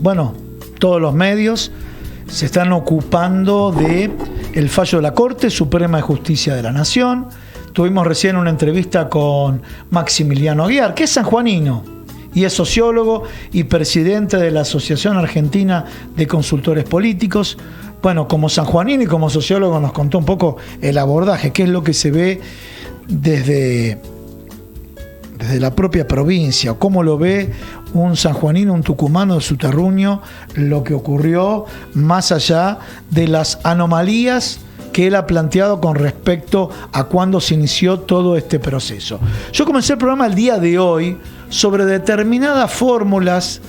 Bueno, todos los medios se están ocupando de el fallo de la Corte Suprema de Justicia de la Nación. Tuvimos recién una entrevista con Maximiliano Aguiar, que es sanjuanino y es sociólogo y presidente de la Asociación Argentina de Consultores Políticos. Bueno, como sanjuanino y como sociólogo nos contó un poco el abordaje, qué es lo que se ve desde la propia provincia, o cómo lo ve un sanjuanino, un tucumano de su terruño, lo que ocurrió más allá de las anomalías que él ha planteado con respecto a cuándo se inició todo este proceso. Yo comencé el programa el día de hoy sobre determinadas fórmulas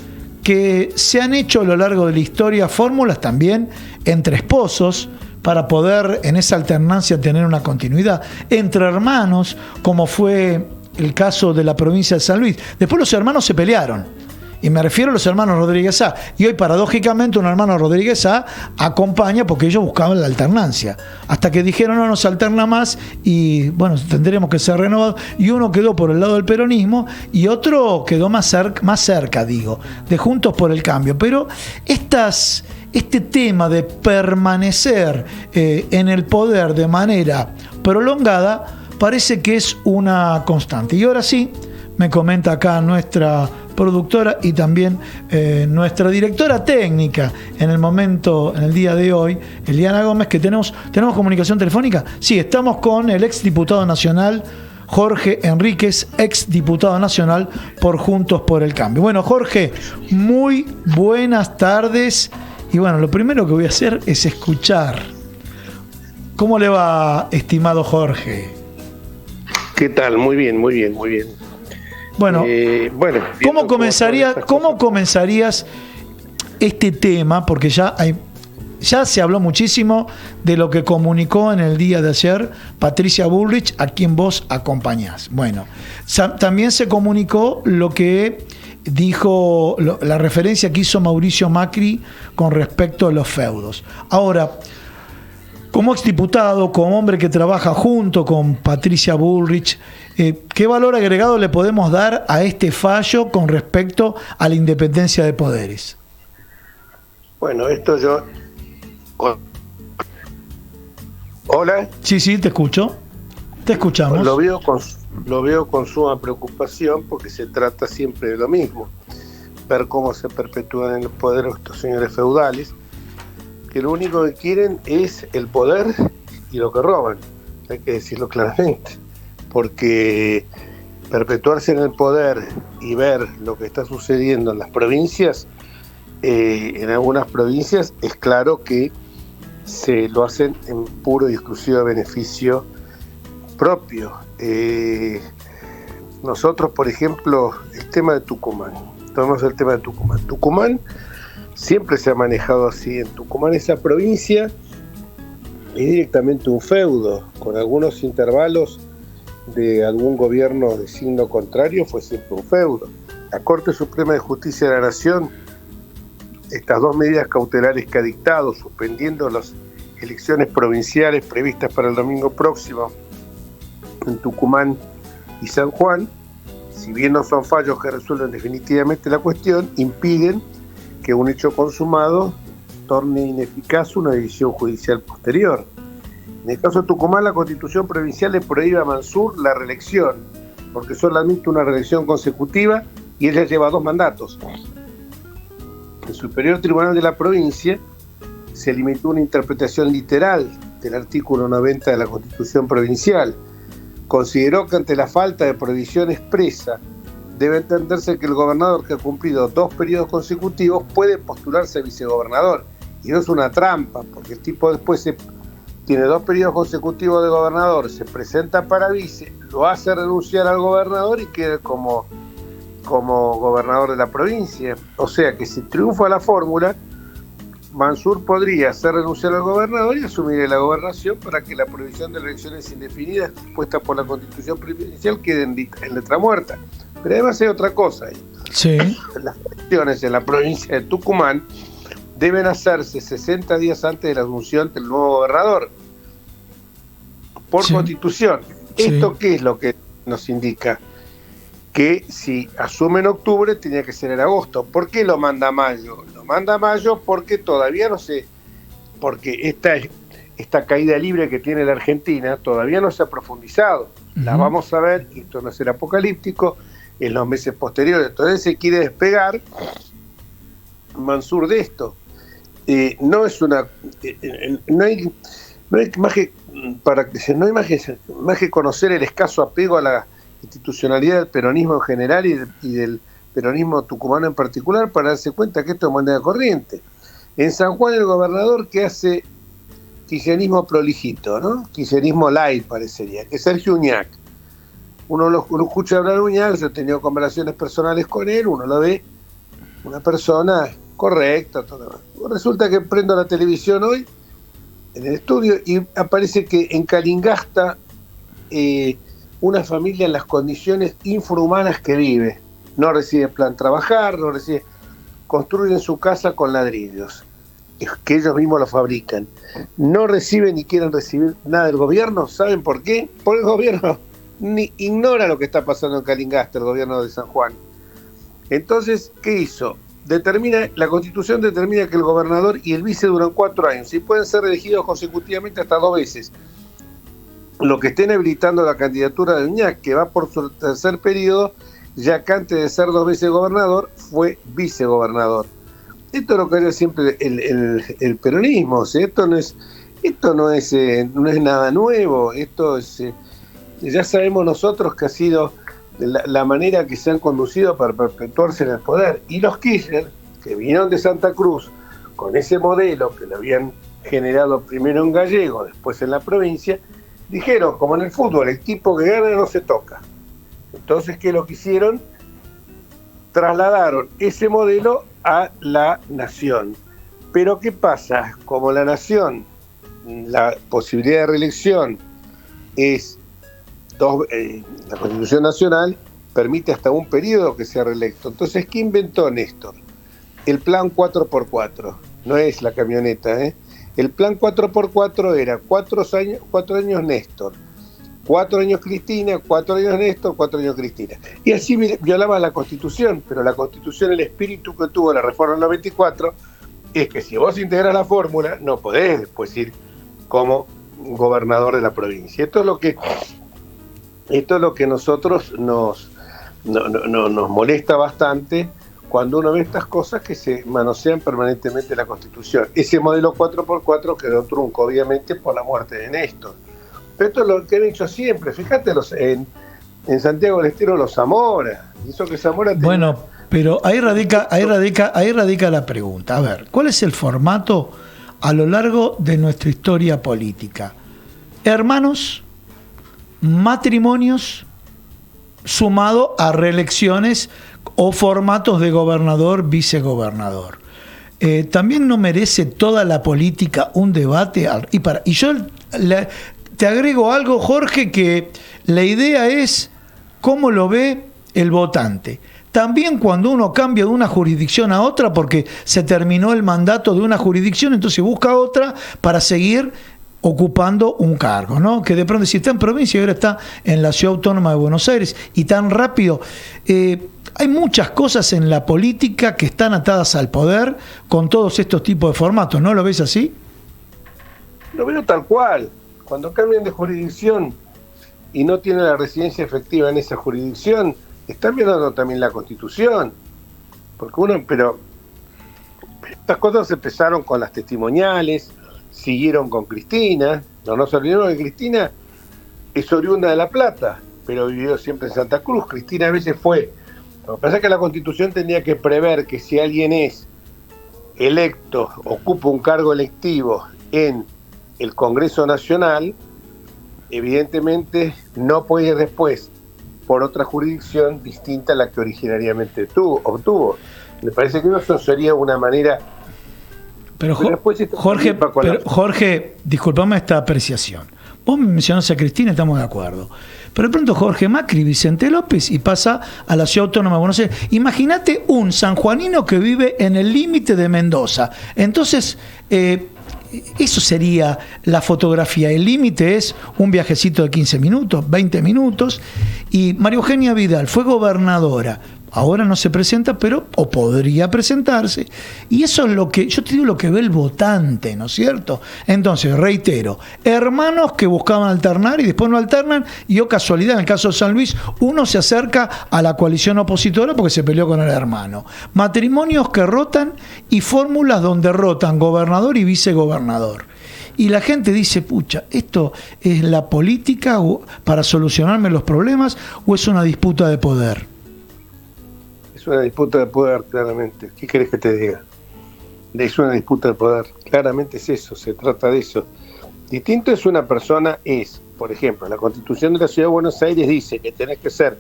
que se han hecho a lo largo de la historia, fórmulas también entre esposos, para poder en esa alternancia tener una continuidad, entre hermanos, como fue el caso de la provincia de San Luis. Después los hermanos se pelearon, y me refiero a los hermanos Rodríguez A. Y hoy, paradójicamente, un hermano Rodríguez A acompaña porque ellos buscaban la alternancia. Hasta que dijeron, no nos alterna más y, bueno, tendremos que ser renovados. Y uno quedó por el lado del peronismo y otro quedó más cerca, de Juntos por el Cambio. Pero este tema de permanecer en el poder de manera prolongada parece que es una constante. Y ahora sí, me comenta acá nuestra productora y también nuestra directora técnica en el día de hoy, Eliana Gómez, que tenemos comunicación telefónica. Sí, estamos con el exdiputado nacional Jorge Enríquez, exdiputado nacional por Juntos por el Cambio. Bueno, Jorge, muy buenas tardes. Y bueno, lo primero que voy a hacer es escuchar. ¿Cómo le va, estimado Jorge? ¿Qué tal? Muy bien, muy bien, muy bien. Bueno, ¿cómo comenzarías este tema? Porque ya se habló muchísimo de lo que comunicó en el día de ayer Patricia Bullrich, a quien vos acompañás. Bueno, también se comunicó lo que dijo, la referencia que hizo Mauricio Macri con respecto a los feudos. Ahora, como exdiputado, como hombre que trabaja junto con Patricia Bullrich, ¿qué valor agregado le podemos dar a este fallo con respecto a la independencia de poderes? Bueno, esto yo... ¿Hola? Sí, te escucho. Te escuchamos. Lo veo con suma preocupación porque se trata siempre de lo mismo. Ver cómo se perpetúan en el poder estos señores feudales, que lo único que quieren es el poder y lo que roban. Hay que decirlo claramente. Porque perpetuarse en el poder y ver lo que está sucediendo en las provincias, en algunas provincias es claro que se lo hacen en puro y exclusivo beneficio propio. Nosotros, por ejemplo, el tema de Tucumán. Tomamos el tema de Tucumán. Tucumán siempre se ha manejado así. En Tucumán, esa provincia es directamente un feudo, con algunos intervalos de algún gobierno de signo contrario, fue siempre un feudo. La Corte Suprema de Justicia de la Nación, estas dos medidas cautelares que ha dictado, suspendiendo las elecciones provinciales previstas para el domingo próximo en Tucumán y San Juan, si bien no son fallos que resuelven definitivamente la cuestión, impiden que un hecho consumado torne ineficaz una decisión judicial posterior. En el caso de Tucumán, la Constitución provincial le prohíbe a Mansur la reelección, porque solo admite una reelección consecutiva y ella lleva 2 mandatos. El Superior Tribunal de la provincia se limitó a una interpretación literal del artículo 90 de la Constitución provincial. Consideró que ante la falta de prohibición expresa debe entenderse que el gobernador que ha cumplido 2 periodos consecutivos puede postularse a vicegobernador. Y no es una trampa, porque el tipo después tiene 2 periodos consecutivos de gobernador, se presenta para vice, lo hace renunciar al gobernador y queda como gobernador de la provincia. O sea que si triunfa la fórmula, Mansur podría hacer renunciar al gobernador y asumir la gobernación para que la prohibición de elecciones indefinidas dispuesta por la Constitución provincial quede en letra muerta. Pero además hay otra cosa ahí. Sí. Las elecciones en la provincia de Tucumán deben hacerse 60 días antes de la asunción del nuevo gobernador, por Constitución. ¿Esto qué es lo que nos indica? que si asume en octubre tenía que ser en agosto. ¿Por qué lo manda a mayo? Lo manda a mayo porque todavía no sé, porque esta caída libre que tiene la Argentina todavía no se ha profundizado. La vamos a ver, y esto no es el apocalíptico, en los meses posteriores. Entonces se quiere despegar Mansur de esto. No es una... no hay más que conocer el escaso apego a la institucionalidad del peronismo en general y del peronismo tucumano en particular para darse cuenta que esto es moneda corriente. En San Juan el gobernador que hace kirchnerismo prolijito, ¿no? Kirchnerismo light parecería, que es Sergio Uñac. Uno lo escucha hablar de Uñac, yo he tenido conversaciones personales con él, uno lo ve una persona correcta, todo. Resulta que prendo la televisión hoy en el estudio y aparece que en Calingasta una familia en las condiciones infrahumanas que vive, no recibe plan trabajar, no recibe, construyen su casa con ladrillos que ellos mismos lo fabrican, no reciben ni quieren recibir nada del gobierno. ¿Saben por qué? Porque el gobierno ignora lo que está pasando en Calingasta, el gobierno de San Juan. Entonces, ¿qué hizo? La Constitución determina que el gobernador y el vice duran 4 años y pueden ser elegidos consecutivamente hasta 2 veces. Lo que estén habilitando la candidatura de Uñac, que va por su tercer periodo, ya que antes de ser 2 veces gobernador, fue vicegobernador. Esto es lo que era siempre el peronismo, ¿sí? Esto no es nada nuevo, esto es, ya sabemos nosotros que ha sido la manera que se han conducido para perpetuarse en el poder. Y los Kirchner, que vinieron de Santa Cruz con ese modelo que lo habían generado primero en Gallego, después en la provincia, dijeron, como en el fútbol, el equipo que gana no se toca. Entonces, ¿qué es lo que hicieron? Trasladaron ese modelo a la nación. Pero ¿qué pasa? Como la nación, la posibilidad de reelección es la Constitución Nacional permite hasta un periodo que sea reelecto. Entonces, ¿qué inventó Néstor? El plan 4x4, no es la camioneta, ¿eh? El plan 4x4 era 4 años Néstor, 4 años Cristina, 4 años Néstor, 4 años Cristina. Y así violaba la Constitución, pero la Constitución, el espíritu que tuvo la reforma del 94, es que si vos integras la fórmula, no podés después ir como gobernador de la provincia. Esto es lo que nosotros nos molesta bastante cuando uno ve estas cosas que se manosean permanentemente la Constitución. Ese modelo 4x4 quedó trunco, obviamente, por la muerte de Néstor. Pero esto es lo que han hecho siempre. Fíjate en Santiago del Estero los Zamora. Hizo que Zamora Bueno, pero ahí radica la pregunta. A ver, ¿cuál es el formato a lo largo de nuestra historia política? Hermanos, matrimonios, sumado a reelecciones o formatos de gobernador, vicegobernador. También no merece toda la política un debate. Y yo te agrego algo, Jorge, que la idea es cómo lo ve el votante. También cuando uno cambia de una jurisdicción a otra, porque se terminó el mandato de una jurisdicción, entonces busca otra para seguir ocupando un cargo, ¿no? Que de pronto si está en provincia y ahora está en la Ciudad Autónoma de Buenos Aires y tan rápido. Hay muchas cosas en la política que están atadas al poder con todos estos tipos de formatos, ¿no lo ves así? Lo veo tal cual. Cuando cambian de jurisdicción y no tienen la residencia efectiva en esa jurisdicción, están violando también la Constitución. Pero estas cosas empezaron con las testimoniales, siguieron con Cristina. No se olvidaron que Cristina es oriunda de La Plata, pero vivió siempre en Santa Cruz. Cristina a veces fue. Lo que pasa es que la Constitución tenía que prever que si alguien es electo, ocupa un cargo electivo en el Congreso Nacional, evidentemente no puede ir después por otra jurisdicción distinta a la que originariamente obtuvo. Me parece que eso sería una manera... Pero Jorge, disculpame esta apreciación. Vos me mencionás a Cristina, estamos de acuerdo. Pero de pronto Jorge Macri, Vicente López y pasa a la Ciudad Autónoma de Buenos Aires. Imagínate un sanjuanino que vive en el límite de Mendoza. Entonces, Eso sería la fotografía. El límite es un viajecito de 15 minutos, 20 minutos. Y María Eugenia Vidal fue gobernadora. Ahora no se presenta, o podría presentarse. Y eso es lo que, yo te digo, lo que ve el votante, ¿no es cierto? Entonces, reitero, hermanos que buscaban alternar y después no alternan, y casualidad, en el caso de San Luis, uno se acerca a la coalición opositora porque se peleó con el hermano. Matrimonios que rotan y fórmulas donde rotan gobernador y vicegobernador. Y la gente dice, pucha, ¿esto es la política para solucionarme los problemas o es una disputa de poder? Es una disputa de poder, claramente. ¿Qué querés que te diga? Es una disputa de poder. Claramente es eso, se trata de eso. Distinto es una persona, por ejemplo, la Constitución de la Ciudad de Buenos Aires dice que tenés que ser,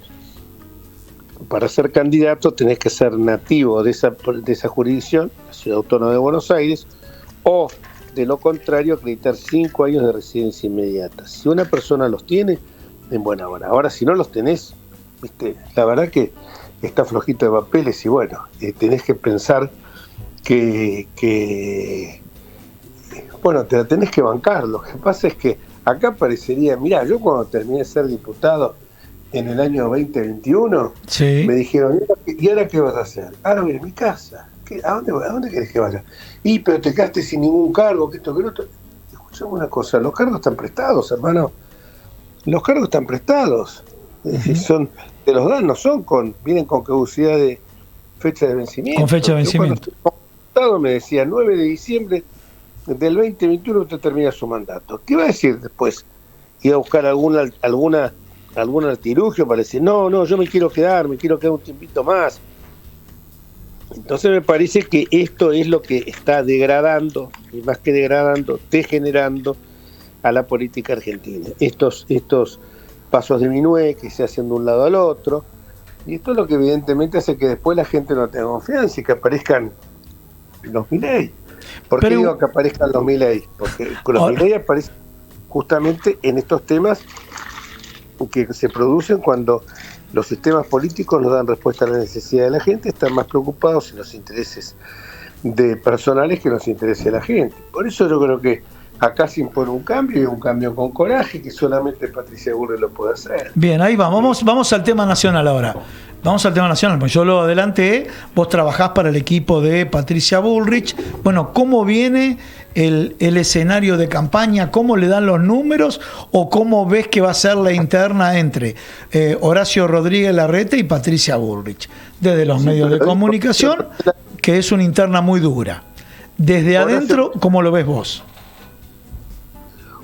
para ser candidato, tenés que ser nativo de esa jurisdicción, la Ciudad Autónoma de Buenos Aires, o, de lo contrario, acreditar 5 años de residencia inmediata. Si una persona los tiene, en buena hora. Ahora, si no los tenés, ¿viste? La verdad que está flojito de papeles y bueno, tenés que pensar que bueno, te la tenés que bancar. Lo que pasa es que acá parecería, mirá, yo cuando terminé de ser diputado en el año 2021, sí, me dijeron, ¿y ahora qué vas a hacer? Ahora voy a mi casa. ¿A dónde querés que vaya? Pero te quedaste sin ningún cargo, que esto, que lo otro. Escuchame una cosa, los cargos están prestados, hermano. Los cargos están prestados. Uh-huh. Te los dan, vienen con caducidad de fecha de vencimiento. Con fecha de vencimiento. Cuando me decía 9 de diciembre del 2021 usted termina su mandato. ¿Qué va a decir después? ¿Iba a buscar algún artilugio para decir, no, yo me quiero quedar un tiempito más? Entonces me parece que esto es lo que está degradando, y más que degradando, degenerando a la política argentina. Estos pasos de minué que se hacen de un lado al otro, y esto es lo que evidentemente hace que después la gente no tenga confianza y que aparezcan los Milei. ¿Por qué digo que aparezcan los Milei? Porque los Milei aparecen justamente en estos temas que se producen cuando los sistemas políticos no dan respuesta a la necesidad de la gente, están más preocupados en los intereses personales que en los intereses de la gente. Por eso yo creo que acá se impone un cambio, y un cambio con coraje, que solamente Patricia Bullrich lo puede hacer. Bien, ahí vamos al tema nacional ahora. Vamos al tema nacional, pues yo lo adelanté, vos trabajás para el equipo de Patricia Bullrich. Bueno, ¿cómo viene el escenario de campaña? ¿Cómo le dan los números? ¿O cómo ves que va a ser la interna entre Horacio Rodríguez Larreta y Patricia Bullrich? Desde los medios de comunicación, que es una interna muy dura. Desde adentro, ¿cómo lo ves vos?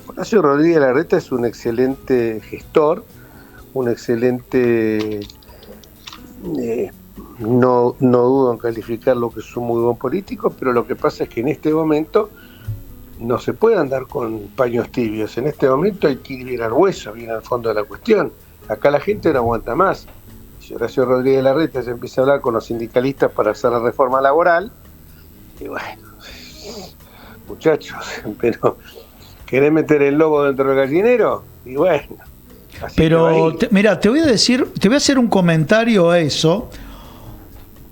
Horacio Rodríguez Larreta es un excelente gestor, un excelente... no dudo en calificar lo que es un muy buen político, pero lo que pasa es que en este momento no se puede andar con paños tibios. En este momento hay que ir al hueso, bien al fondo de la cuestión. Acá la gente no aguanta más. Si Horacio Rodríguez Larreta se empieza a hablar con los sindicalistas para hacer la reforma laboral, y bueno, muchachos, pero ¿querés meter el lobo dentro del gallinero? Y bueno. Pero mira, te voy a hacer un comentario a eso.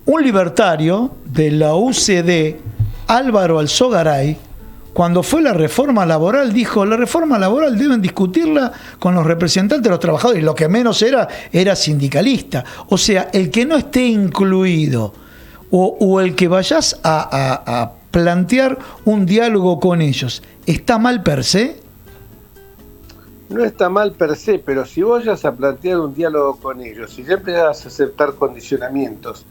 Un libertario de la UCD, Álvaro Alzogaray, cuando fue la reforma laboral, dijo: la reforma laboral deben discutirla con los representantes de los trabajadores, y lo que menos era sindicalista. O sea, el que no esté incluido o el que vayas a plantear un diálogo con ellos, ¿está mal per se? No está mal per se, pero si vos vayas a plantear un diálogo con ellos, si ya empezás a aceptar condicionamientos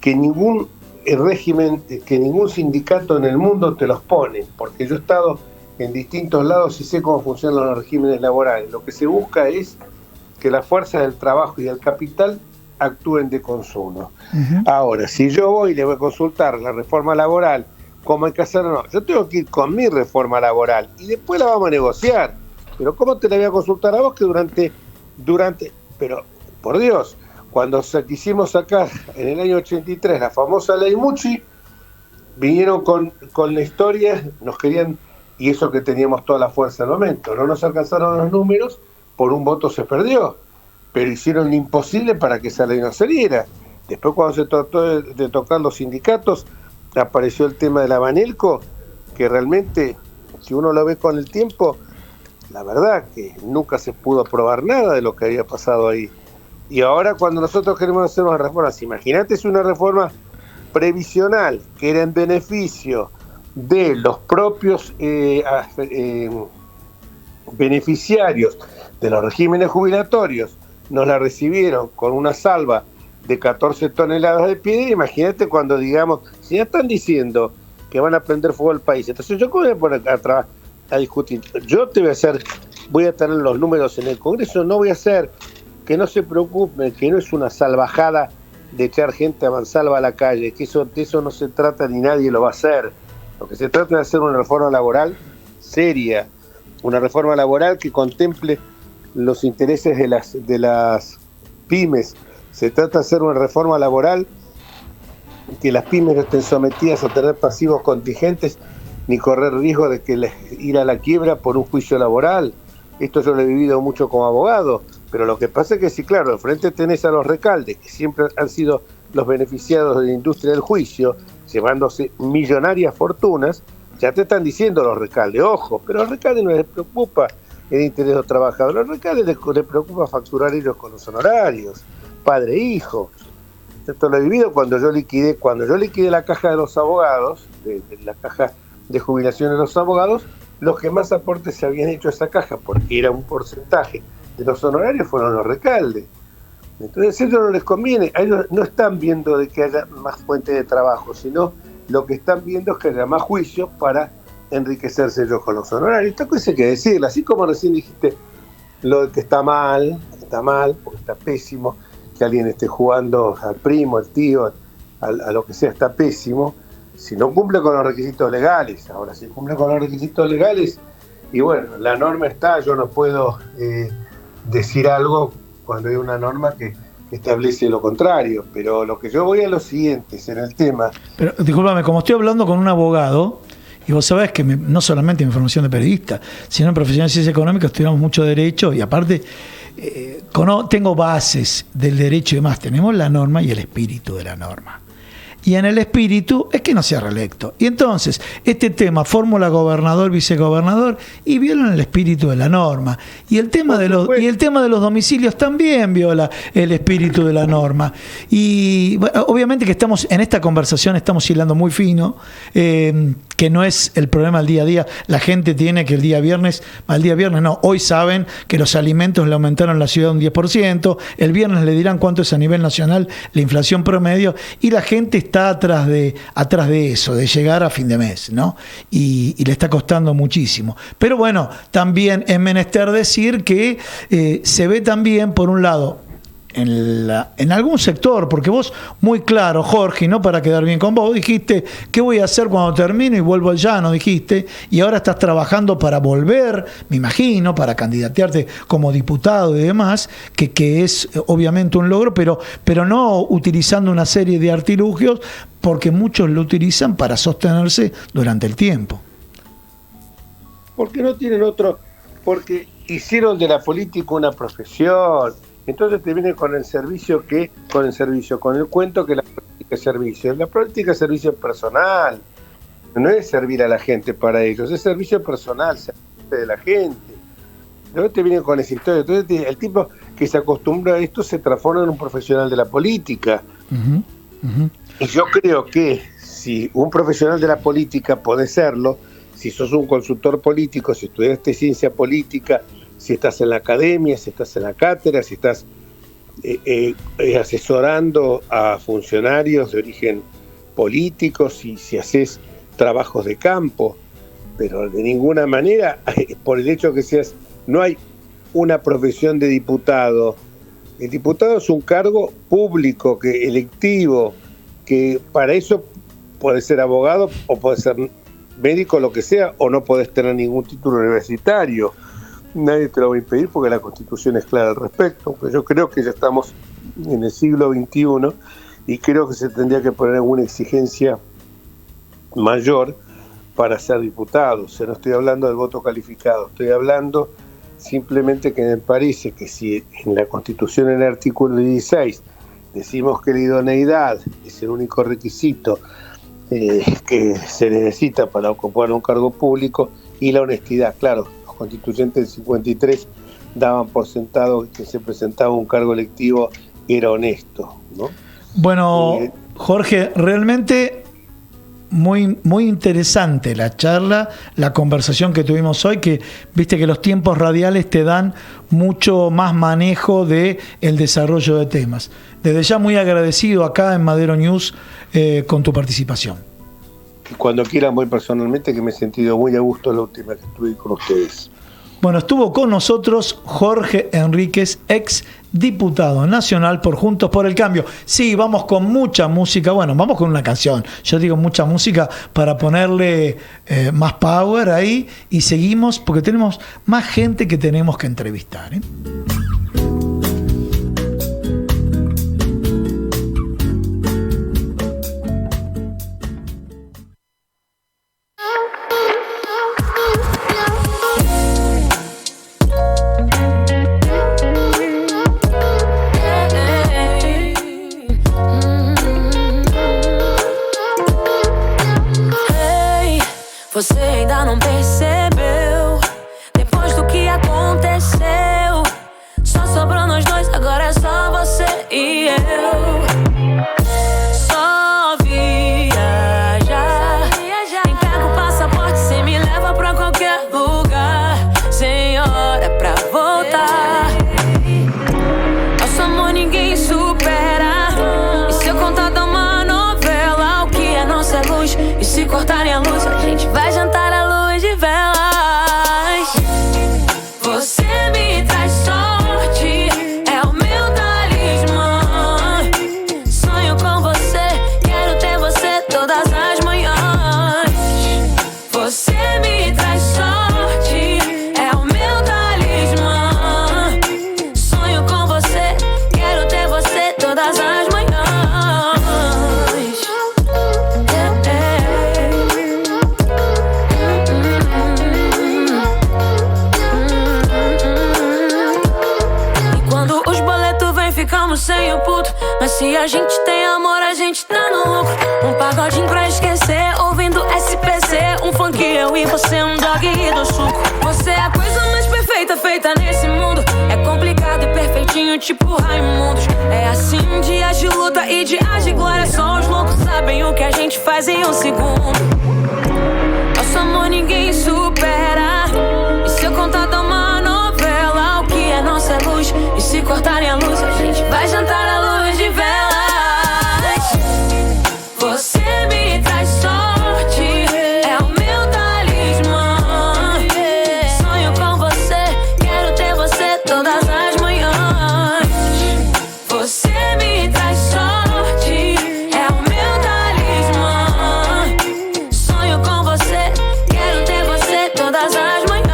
que ningún régimen, que ningún sindicato en el mundo te los pone, porque yo he estado en distintos lados y sé cómo funcionan los regímenes laborales, lo que se busca es que las fuerzas del trabajo y del capital actúen de consumo. Uh-huh. Ahora, si yo voy y le voy a consultar la reforma laboral, cómo hay que hacerlo, no, yo tengo que ir con mi reforma laboral y después la vamos a negociar. Pero ¿cómo te la voy a consultar a vos que durante, pero por Dios, cuando quisimos sacar en el año 83 la famosa ley Mucci, vinieron con la historia, nos querían, y eso que teníamos toda la fuerza en el momento, no nos alcanzaron los números, por un voto se perdió, pero hicieron lo imposible para que esa ley no saliera. Después, cuando se trató de tocar los sindicatos, apareció el tema de la Banelco, que realmente si uno lo ve con el tiempo, la verdad que nunca se pudo aprobar nada de lo que había pasado ahí. Y ahora cuando nosotros queremos hacer una reforma, imagínate, es una reforma previsional que era en beneficio de los propios beneficiarios de los regímenes jubilatorios, nos la recibieron con una salva de 14 toneladas de piedra. Imagínate cuando digamos, si ya están diciendo que van a prender fuego al país, entonces yo voy a poner a discutir, yo voy a tener los números en el Congreso, no voy a hacer, que no se preocupen, que no es una salvajada de echar gente a mansalva a la calle, que de eso no se trata ni nadie lo va a hacer. Lo que se trata de hacer una reforma laboral seria, una reforma laboral que contemple los intereses de las pymes. Se trata de hacer una reforma laboral que las pymes no estén sometidas a tener pasivos contingentes ni correr riesgo de ir a la quiebra por un juicio laboral. Esto yo lo he vivido mucho como abogado, pero lo que pasa es que sí, claro, al frente tenés a los Recalde, que siempre han sido los beneficiados de la industria del juicio, llevándose millonarias fortunas. Ya te están diciendo los Recalde, ojo, pero a los Recalde no les preocupa el interés de los trabajadores, a los Recalde les preocupa facturar ellos con los honorarios, padre e hijo. Esto lo he vivido cuando yo liquidé la caja de los abogados, de la caja de jubilación de los abogados, los que más aportes se habían hecho a esa caja, porque era un porcentaje de los honorarios, fueron los Recalde. Entonces a ellos no les conviene, a ellos no están viendo de que haya más fuentes de trabajo, sino lo que están viendo es que haya más juicios para enriquecerse ellos con los honorarios. Esta cosa hay que decirla, así como recién dijiste lo de que está mal, porque está pésimo, que alguien esté jugando al primo, al tío, a lo que sea, está pésimo, si no cumple con los requisitos legales. Ahora, si cumple con los requisitos legales, y bueno, la norma está, yo no puedo decir algo cuando hay una norma que establece lo contrario, pero lo que yo voy a lo siguiente es en el tema. Pero discúlpame, como estoy hablando con un abogado, y vos sabés que no solamente mi formación de periodista, sino en profesión de ciencias económicas estudiamos mucho derecho, y aparte tengo bases del derecho y demás, tenemos la norma y el espíritu de la norma. Y en el espíritu es que no sea reelecto. Y entonces, este tema, fórmula gobernador, vicegobernador, y violan el espíritu de la norma. Y el tema de los domicilios también viola el espíritu de la norma. Y bueno, obviamente que estamos en esta conversación, estamos hilando muy fino, que no es el problema del día a día. La gente tiene que el día viernes no, hoy saben que los alimentos le aumentaron en la ciudad un 10%, el viernes le dirán cuánto es a nivel nacional la inflación promedio, y la gente está atrás de eso, de llegar a fin de mes, ¿no? Y le está costando muchísimo. Pero bueno, también es menester decir que se ve también, por un lado, en algún sector, porque vos muy claro, Jorge, no para quedar bien con vos, dijiste, ¿qué voy a hacer cuando termino y vuelvo al llano? Dijiste, y ahora estás trabajando para volver, me imagino, para candidatearte como diputado y demás, que es obviamente un logro, pero no utilizando una serie de artilugios, porque muchos lo utilizan para sostenerse durante el tiempo. Porque no tienen otro, porque hicieron de la política una profesión. Entonces te viene con el cuento que la política es servicio. La política es servicio personal, no es servir a la gente para ellos, es servicio personal, servicio de la gente. Luego te viene con esa historia. Entonces el tipo que se acostumbra a esto se transforma en un profesional de la política. Y yo creo que si un profesional de la política puede serlo, si sos un consultor político, si estudiaste ciencia política, si estás en la academia, si estás en la cátedra, si estás asesorando a funcionarios de origen político, si haces trabajos de campo, pero de ninguna manera, por el hecho que seas, no hay una profesión de diputado. El diputado es un cargo público, electivo, que para eso puedes ser abogado o puedes ser médico, lo que sea, o no podés tener ningún título universitario. Nadie te lo va a impedir porque la Constitución es clara al respecto. Pues yo creo que ya estamos en el siglo XXI y creo que se tendría que poner alguna exigencia mayor para ser diputado. O sea, no estoy hablando del voto calificado, estoy hablando simplemente que me parece que si en la Constitución, en el artículo 16, decimos que la idoneidad es el único requisito que se necesita para ocupar un cargo público, y la honestidad. Claro, los constituyentes del 53 daban por sentado que se presentaba un cargo electivo era honesto, ¿no? Bueno, Jorge, realmente muy, muy interesante la charla, la conversación que tuvimos hoy, que viste que los tiempos radiales te dan mucho más manejo de el desarrollo de temas. Desde ya muy agradecido acá en Madero News con tu participación. Cuando quieran voy personalmente, que me he sentido muy a gusto la última que estuve con ustedes. Bueno, estuvo con nosotros Jorge Enríquez, ex diputado nacional por Juntos por el Cambio. Sí, vamos con mucha música, bueno, vamos con una canción. Yo digo mucha música para ponerle más power ahí y seguimos porque tenemos más gente que tenemos que entrevistar, ¿eh? Você ainda não percebeu? Depois do que aconteceu, só sobrou nós dois, agora é só você e eu. Só viajar. Nem pega o passaporte, cê me leva pra qualquer lugar. Sem hora pra voltar. Nosso amor ninguém supera. E se eu contar de uma novela, o que é nossa luz? E se cortarem a luz, a gente vai jantar à luz de velas. Você me traz sorte, é o meu talismã. Sonho com você, quero ter você todas as manhãs. Você me traz sorte, é o meu talismã. Sonho com você, quero ter você todas as manhãs. Ficamos sem o puto, mas se a gente tem amor, a gente tá no lucro. Um pagodinho pra esquecer, ouvindo SPC. Um funk, eu e você, um dog do suco. Você é a coisa mais perfeita feita nesse mundo. É complicado e perfeitinho, tipo Raimundos. É assim, dias de luta e dias de glória. Só os loucos sabem o que a gente faz em um segundo. Nosso amor ninguém supera. E se eu contar de uma novela, o que é nossa luz? E se cortarem a luz, a gente vai jantar à luz de velas. Você me traz sorte, é o meu talismã. Sonho com você, quero ter você todas as manhãs. Você me traz sorte, é o meu talismã. Sonho com você, quero ter você todas as manhãs.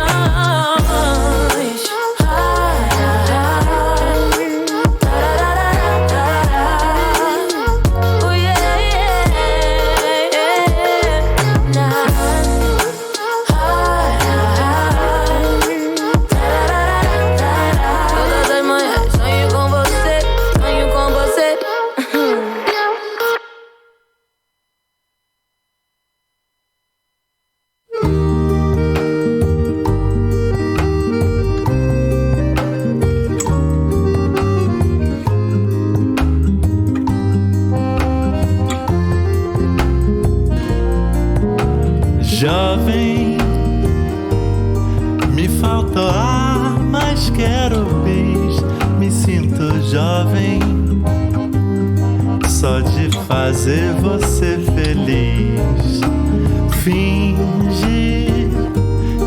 Jovem, me falta ar, mas quero bis. Me sinto jovem, só de fazer você feliz. Finge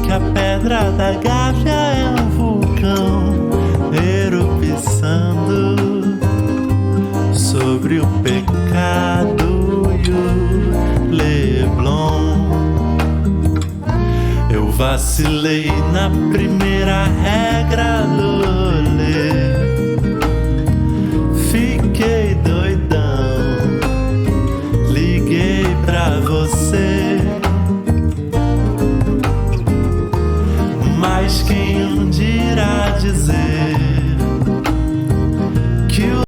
que a pedra da Gávea é um vulcão erupçando sobre o pecado e o Leblon. Eu vacilei na primeira regra,